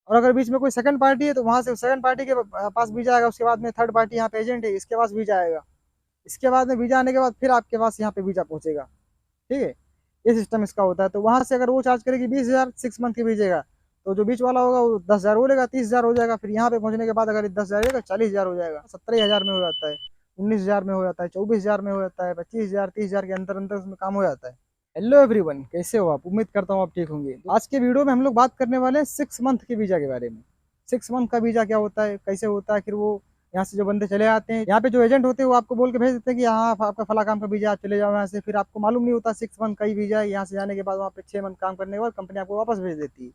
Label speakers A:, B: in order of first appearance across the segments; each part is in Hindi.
A: और अगर बीच में कोई सेकंड पार्टी है तो वहां से सेकंड पार्टी के पास वीजा आएगा, उसके बाद में थर्ड पार्टी यहाँ पे एजेंट है इसके पास वीजा आएगा, इसके बाद में वीजा आने के बाद फिर आपके पास यहाँ पे वीजा पहुंचेगा। ठीक है, ये सिस्टम इसका होता है। तो वहां से अगर वो चार्ज करेगी 20,000 6 मंथ के भेजेगा, तो जो बीच वाला होगा वो 10,000 वो लेगा, 30,000 हो जाएगा। फिर यहाँ पे पहुंचने के बाद अगर 10,000 लेगा 40,000 हो जाएगा, 17,000 में हो जाता है, 19,000 में हो जाता है, 24,000 में हो जाता है, 25,000 30,000 के अंदर अंदर उसमें काम हो जाता है। हेलो एवरीवन, कैसे हो आप? उम्मीद करता हूँ आप ठीक होंगे। तो आज के वीडियो में हम लोग बात करने वाले हैं 6 मंथ के वीजा के बारे में। 6 मंथ का वीजा क्या होता है, कैसे होता है, फिर वो यहाँ से जो बंदे चले आते हैं, यहाँ पे जो एजेंट होते हैं वो आपको बोल के भेज देते हैं कि यहाँ आपका फला काम का वीजा, आप चले जाओ यहाँ से। फिर आपको मालूम नहीं होता 6 मंथ का ही वीजा है, यहाँ से जाने के बाद वहाँ पे 6 मंथ काम करने के बाद कंपनी आपको वापस भेज देती है।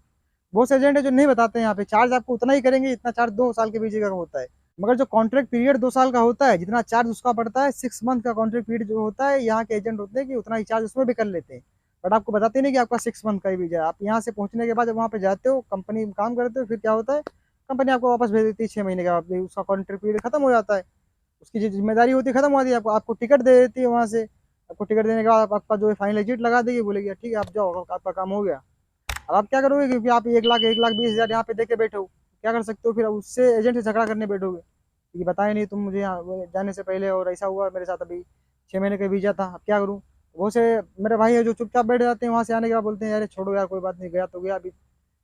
A: बहुत से एजेंट है जो नहीं बताते हैं यहाँ पे चार्ज आपको उतना ही करेंगे, इतना चार्ज 2 साल के वीजे का होता है। मगर जो कॉन्ट्रैक्ट पीरियड 2 साल का होता है, जितना चार्ज उसका पड़ता है, 6 मंथ का कॉन्ट्रैक्ट पीरियड जो होता है, यहाँ के एजेंट होते हैं कि उतना ही चार्ज उसमें भी कर लेते हैं। बट आपको बताते नहीं कि आपका 6 मंथ का ही वीजा है। आप यहाँ से पहुंचने के बाद जब वहाँ पे जाते हो, कंपनी में काम करते हो, फिर क्या होता है, कंपनी आपको वापस भेज देती है 6 महीने का, उसका कॉन्ट्रैक्ट पीरियड खत्म हो जाता है। उसकी जो जिम्मेदारी होती है खत्म हो जाती है, आपको टिकट दे देती है वहाँ से। आपको टिकट देने के बाद आपका जो है फाइनल एग्जिट लगा देगी, बोलेगी ठीक है आप जाओ, आपका काम हो गया। अब आप क्या करोगे, क्योंकि आप 1,20,000 यहाँ पे दे के बैठे हो, क्या कर सकते हो? फिर उससे एजेंट से झगड़ा करने बैठोगे कि बताया नहीं तुम मुझे यहाँ जाने से पहले, और ऐसा हुआ मेरे साथ, अभी 6 महीने का वीजा था, अब क्या करूँ? वो से मेरे भाई है जो चुपचाप बैठ जाते हैं, वहाँ से आने के बाद बोलते हैं यार छोड़ो यार, कोई बात नहीं, गया तो गया, अभी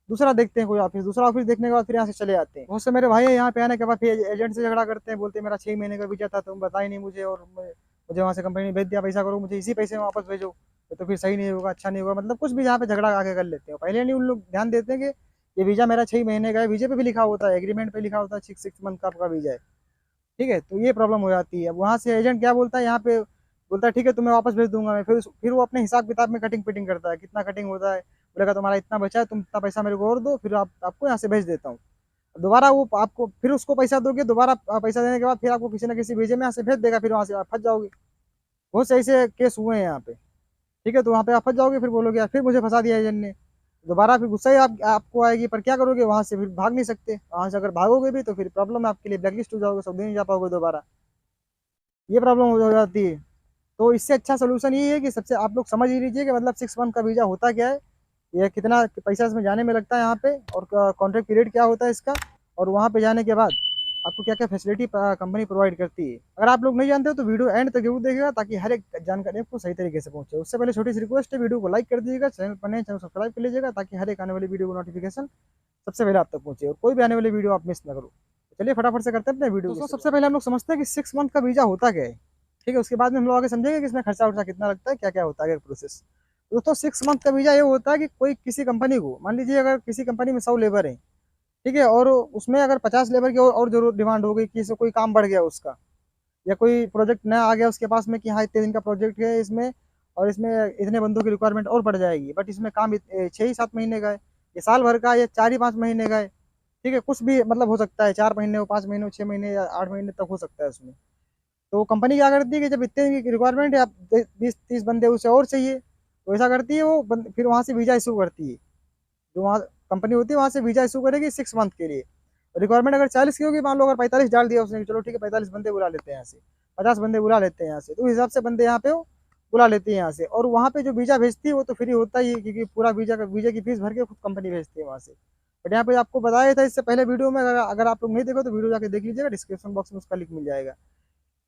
A: दूसरा देखते हैं कोई ऑफिस। दूसरा ऑफिस देखने के बाद फिर यहाँ से चले जाते हैं। बहुत से मेरे भाई है यहाँ पे आने के बाद फिर एजेंट से झगड़ा करते हैं, बोलते हैं मेरा 6 महीने का वीजा था, तुम बताए नहीं मुझे, और मुझे वहाँ से कंपनी ने भेज दिया, पैसा करो मुझे इसी पैसे में वापस भेजो। तो फिर सही नहीं होगा, अच्छा नहीं होगा, मतलब कुछ भी यहाँ पे झगड़ा आके कर लेते हैं। पहले नहीं उन लोग ध्यान देते हैं कि ये वीजा मेरा 6 महीने का है, वीजे पे भी लिखा होता है, एग्रीमेंट पे लिखा होता है 6 मंथ का आपका वीजा है। ठीक है, तो ये प्रॉब्लम हो जाती है। अब वहाँ से एजेंट क्या बोलता है, यहाँ पे बोलता है ठीक है तुम्हें वापस भेज दूंगा मैं, फिर वो अपने हिसाब किताब में कटिंग पिटिंग करता है, कितना कटिंग होता है, बोलेगा तुम्हारा इतना बचा है, तुम इतना पैसा मेरे को और दो, फिर आपको यहाँ से भेज देता हूँ। दोबारा वो आपको फिर उसको पैसा दोगे, दोबारा पैसा देने के बाद फिर आपको किसी ना किसी भेजे में यहाँ से भेज देगा, फिर वहाँ से आप फंस जाओगे। बहुत से ऐसे केस हुए हैं यहाँ पे। ठीक है, तो वहाँ पे आप फंस जाओगे, फिर बोलोगे यार फिर मुझे फंसा दिया एजेंट ने। दोबारा फिर गुस्सा ही आपको आएगी, पर क्या करोगे, वहां से फिर भाग नहीं सकते। वहां से अगर भागोगे भी तो फिर प्रॉब्लम है आपके लिए, ब्लैकलिस्ट हो जाओगे, सऊदी नहीं जा पाओगे दोबारा, ये प्रॉब्लम हो जाती है। तो इससे अच्छा सोल्यूशन ये है कि सबसे आप लोग समझ ही लीजिए कि मतलब 6 मंथ का वीजा होता क्या है, ये कितना पैसा इसमें जाने में लगता है यहाँ पे, और कॉन्ट्रैक्ट पीरियड क्या होता है इसका, और वहाँ पे जाने के बाद आपको क्या क्या फैसिलिटी कंपनी प्रोवाइड करती है। अगर आप लोग नहीं जानते हो तो वीडियो एंड तक जरूर देखिएगा, ताकि हर एक जानकारी आपको सही तरीके से पहुंचे। उससे पहले छोटी सी रिक्वेस्ट है, वीडियो को लाइक कर दीजिएगा, चैनल पर नए चैनल सब्सक्राइब कर लीजिएगा, ताकि हर एक आने वाली वीडियो को नोटिफिकेशन सबसे पहले आप तक पहुंचे, और कोई भी आने वाली वीडियो आप मिस ना करो। चलिए फटाफट से करते हैं अपने वीडियो। दोस्तों सबसे पहले हम लोग समझते हैं कि 6 मंथ का वीजा होता क्या है। ठीक है, उसके बाद में हम लोग आगे समझेंगे कि इसमें खर्चा वर्चा कितना लगता है, क्या क्या होता है प्रोसेस। दोस्तों 6 मंथ का वीजा ये होता है कि कोई किसी कंपनी को, मान लीजिए अगर किसी कंपनी में 100 लेबर है, ठीक है, और उसमें अगर 50 लेबर की और जरूर डिमांड हो गई, कि कोई काम बढ़ गया उसका, या कोई प्रोजेक्ट नया आ गया उसके पास में कि हाँ इतने दिन का प्रोजेक्ट है इसमें, और इसमें इतने बंदों की रिक्वायरमेंट और बढ़ जाएगी, बट इसमें काम 6 ही 7 महीने का है, ये साल भर का, या 4 ही 5 महीने का है। ठीक है, कुछ भी मतलब हो सकता है, 4 महीने हो, 5 महीने हो, 6 महीने या 8 महीने तक हो सकता है उसमें। तो कंपनी क्या करती है कि जब इतने की रिक्वायरमेंट है, आप 20-30 बंदे उसे और चाहिए, तो ऐसा करती है वो फिर वहाँ से वीजा इशू करती है। जो वहाँ कंपनी होती है वहाँ से वीजा इशू करेगी 6 मंथ के लिए। रिक्वायरमेंट अगर 40 की होगी, मान लो अगर 45 डाल दिया उसने, चलो ठीक है 45 बंदे बुला लेते हैं यहाँ से, 50 बंदे बुला लेते हैं यहाँ से, तो उस हिसाब से बंदे यहाँ पे वो बुला लेती है यहाँ से। और वहाँ पे जो वीजा भेजती है वो तो फ्री होता ही है, क्योंकि पूरा वीजा की फीस भर के खुद कंपनी भेजती है वहाँ से। बट यहाँ पे आपको बताया था इससे पहले वीडियो में, अगर आप लोग नहीं देखो तो वीडियो जाके देख लीजिएगा, डिस्क्रिप्शन बॉक्स में उसका लिंक मिल जाएगा।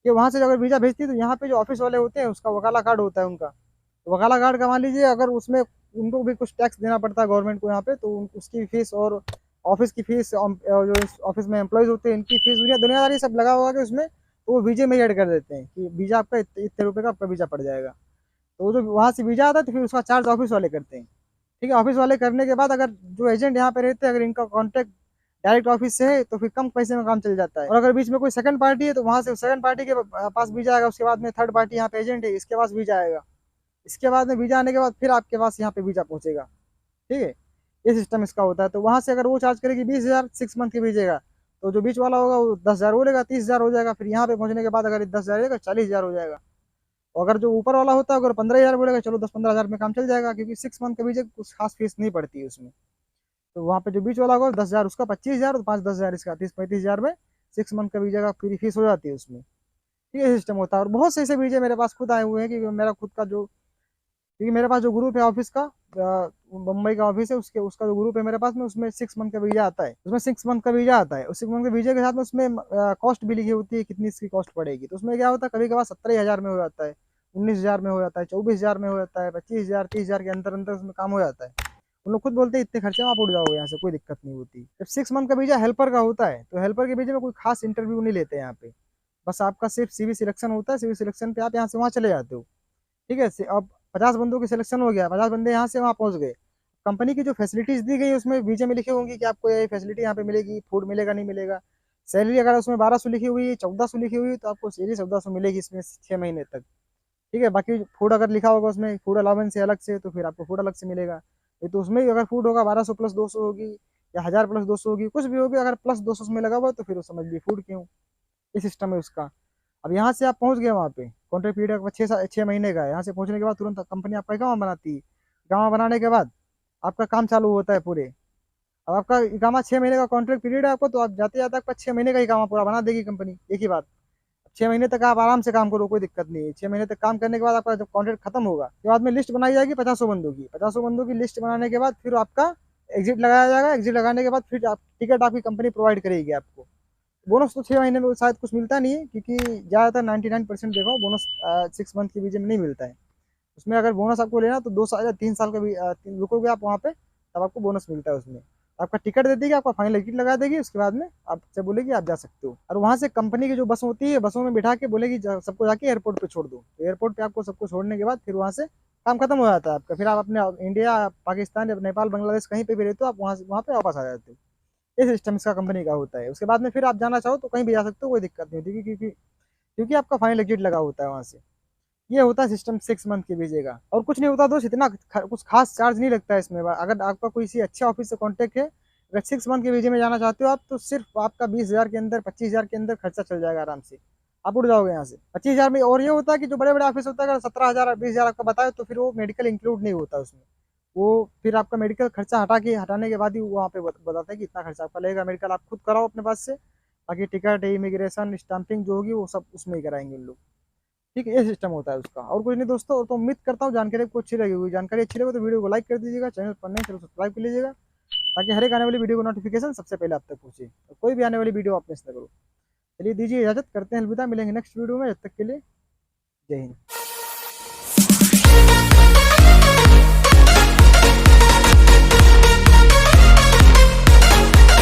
A: कि वहाँ से अगर वीजा भेजती है तो यहाँ पे जो ऑफिस वाले होते हैं उसका वकाला कार्ड होता है उनका, तो वकाला कार्ड का मान लीजिए अगर उसमें उनको भी कुछ टैक्स देना पड़ता है गवर्नमेंट को यहाँ पे, तो उसकी फीस और ऑफिस की फीस, जो इस ऑफिस में एम्प्लॉयज होते हैं इनकी फीस, दुनियादारी सब लगा हुआ के उसमें, तो वो वीजे में ही ऐड कर देते हैं कि वीजा आपका इतने रुपये का आपका वीजा पड़ जाएगा। तो वो जो वहाँ से वीजा आता है तो फिर उसका चार्ज ऑफिस वाले करते हैं। ठीक है, ऑफिस वाले करने के बाद अगर जो एजेंट यहाँ पे रहते हैं, अगर इनका कॉन्टैक्ट डायरेक्ट ऑफिस से है तो फिर कम पैसे में काम चल जाता है। और अगर बीच में कोई सेकंड पार्टी है तो वहां से सेकंड पार्टी के पास वीजा आएगा, उसके बाद में थर्ड पार्टी यहाँ पे एजेंट है इसके पास वीजा आएगा, इसके बाद में वीजा आने के बाद फिर आपके पास यहाँ पे वीजा पहुंचेगा। ठीक है, ये सिस्टम इसका होता है। तो वहां से अगर वो चार्ज करेगी 20,000 6 मंथ की भेजेगा, तो जो बीच वाला होगा वो 10,000 वो लेगा, 30,000 हो जाएगा। फिर यहाँ पे पहुंचने के बाद अगर 10,000 लेगा 40,000 हो जाएगा। और अगर जो ऊपर वाला होता है अगर 15,000 बोलेगा, चलो 10-15,000 में काम चल जाएगा, क्योंकि 6 मंथ के बीच कुछ खास फीस नहीं पड़ती है उसमें। तो वहाँ पे जो बीच वाला होगा 10,000 उसका, 25,000 और 5-10,000 इसका, 30-35,000 में 6 मंथ का वीजा का पूरी फीस हो जाती है उसमें। ठीक है, सिस्टम होता है। और बहुत से ऐसे वीजे मेरे पास खुद आए हुए हैं कि मेरा खुद का जो क्योंकि मेरे पास जो ग्रुप है ऑफिस का, मुंबई का ऑफिस है, उसके उसका जो ग्रुप है मेरे पास में, उसमें 6 मंथ का वीजा आता है, उसमें 6 मंथ का वीजा आता है। उस 6 मंथ के वीजे के साथ में उसमें कॉस्ट भी लिखी होती है, कितनी इसकी कॉस्ट पड़ेगी। तो उसमें क्या होता है, कभी कभार 17,000 में हो जाता है, 19,000 में हो जाता है, 24,000 में हो जाता है, 25,000 30,000 के अंदर अंदर उसमें काम हो जाता है। उन लोग खुद बोलते हैं इतने खर्चे में आप उड़ जाओगे यहाँ से, कोई दिक्कत नहीं होती। जब 6 मंथ का वीजा हेल्पर का होता है, तो हेल्पर के वीजे में कोई खास इंटरव्यू नहीं लेते यहाँ पे, बस आपका सिर्फ सीवी सिलेक्शन होता है, सीवी सिलेक्शन पे आप यहाँ से वहाँ चले जाते हो। ठीक है, अब 50 बंदों की सिलेक्शन हो गया, 50 बंदे यहाँ से वहाँ पहुँच गए। कंपनी की जो फैसिलिटीज दी गई उसमें वीजे में लिखी होंगी कि आपको ये फैसिलिटी यहाँ पे मिलेगी, फूड मिलेगा नहीं मिलेगा। सैलरी अगर उसमें 1200 लिखी हुई है, 1400 लिखी हुई है, तो आपको सैलरी 1400 मिलेगी इसमें 6 महीने तक। ठीक है, बाकी फूड अगर लिखा होगा उसमें फूड अलाउंस है अलग से, तो फिर आपको फूड अलग से मिलेगा। ये तो उसमें भी अगर फूड होगा 1200 प्लस 200 होगी, या 1000 प्लस 200 होगी, कुछ भी होगी, अगर प्लस 200 उसमें लगा हुआ है, तो फिर वो समझ लीजिए फूड क्यों। ये सिस्टम है उसका। अब यहाँ से आप पहुंच गए वहाँ पे, कॉन्ट्रैक्ट पीरियड आपका 6 महीने का है। यहाँ से पहुंचने के बाद तुरंत कंपनी आपका इकामा बनाती है। इकामा बनाने के बाद आपका काम चालू होता है पूरे। अब आपका इकामा 6 महीने का कॉन्ट्रैक्ट पीरियड है आपको, तो आप जाते जाते आपका 6 महीने का इकामा पूरा बना देगी कंपनी, एक ही बात। 6 महीने तक आप आराम से काम करो, कोई दिक्कत नहीं है। 6 महीने तक काम करने के बाद आपका जब कॉन्ट्रैक्ट खत्म होगा, उसके बाद में लिस्ट बनाई जाएगी 50 बंदों की। 50 बंदों की लिस्ट बनाने के बाद फिर आपका एग्जिट लगाया जाएगा। एग्जिट लगाने के बाद फिर आप टिकट आपकी कंपनी प्रोवाइड करेगी आपको। बोनस तो 6 महीने में शायद कुछ मिलता नहीं है, क्योंकि ज़्यादातर 99% देखो बोनस 6 मंथ के बीच में नहीं मिलता है। उसमें अगर बोनस आपको लेना तो 2 साल या 3 साल का भी रुकोगे आप वहाँ पे, तब आपको बोनस मिलता है उसमें। आपका टिकट दे देगी, आपका फाइनल टिकट लगा देगी, उसके बाद में आपसे बोलेगी आप जा सकते हो। और वहाँ से कंपनी की जो बस होती है, बसों में बिठा के बोलेगी सबको जाके एयरपोर्ट पे छोड़ दो। तो एयरपोर्ट पे आपको सबको छोड़ने के बाद फिर वहाँ से काम खत्म हो जाता है आपका। फिर आप अपने इंडिया, पाकिस्तान या नेपाल, बांग्लादेश कहीं पे भी रहते हो, आप वहाँ पे वापस आ जाते हो। ये सिस्टम इसका कंपनी का होता है। उसके बाद में फिर आप जाना चाहो तो कहीं भी जा सकते हो, कोई दिक्कत नहीं होती, क्योंकि आपका फाइनल एग्जिट लगा होता है वहाँ से। ये होता है सिस्टम 6 मंथ के वीजे का, और कुछ नहीं होता दोस्त, इतना कुछ खास चार्ज नहीं लगता है इसमें। अगर आपका कोई सी अच्छे ऑफिस से कॉन्टेक्ट है, अगर 6 मंथ के वीजे में जाना चाहते हो आप, तो सिर्फ आपका 20,000 के अंदर, 25,000 के अंदर खर्चा चल जाएगा आराम से। आप उड़ जाओगे यहाँ से 25,000 में। और ये होता है कि जो बड़े बड़े ऑफिस होता है, अगर 17,000 20,000 आपका बताए, तो फिर वो मेडिकल इंक्लूड नहीं होता उसमें। वो फिर आपका मेडिकल खर्चा हटाने के बाद ही वहाँ पे बताता है कि इतना खर्चा आपका लगेगा। मेडिकल आप खुद कराओ अपने पास से, बाकी टिकट, इमिग्रेशन, स्टाम्पिंग जो होगी वो सब उसमें ही कराएंगे उन लोग। ठीक है, ये सिस्टम होता है उसका, और कुछ नहीं दोस्तों। तो उम्मीद करता हूँ जानकारी आपको अच्छी लगी होगी। जानकारी अच्छी लगे तो वीडियो को लाइक कर दीजिएगा, चैनल पर नए चैनल सब्सक्राइब कर लीजिएगा, ताकि हर एक आने वाली वीडियो को नोटिफिकेशन सबसे पहले आप तक पहुंचे, तो कोई भी आने वाली वीडियो आप मिस ना करो। चलिए दीजिए इजाजत, करते हैं अलविदा, मिलेंगे नेक्स्ट वीडियो में। जब तक के लिए जय हिंद।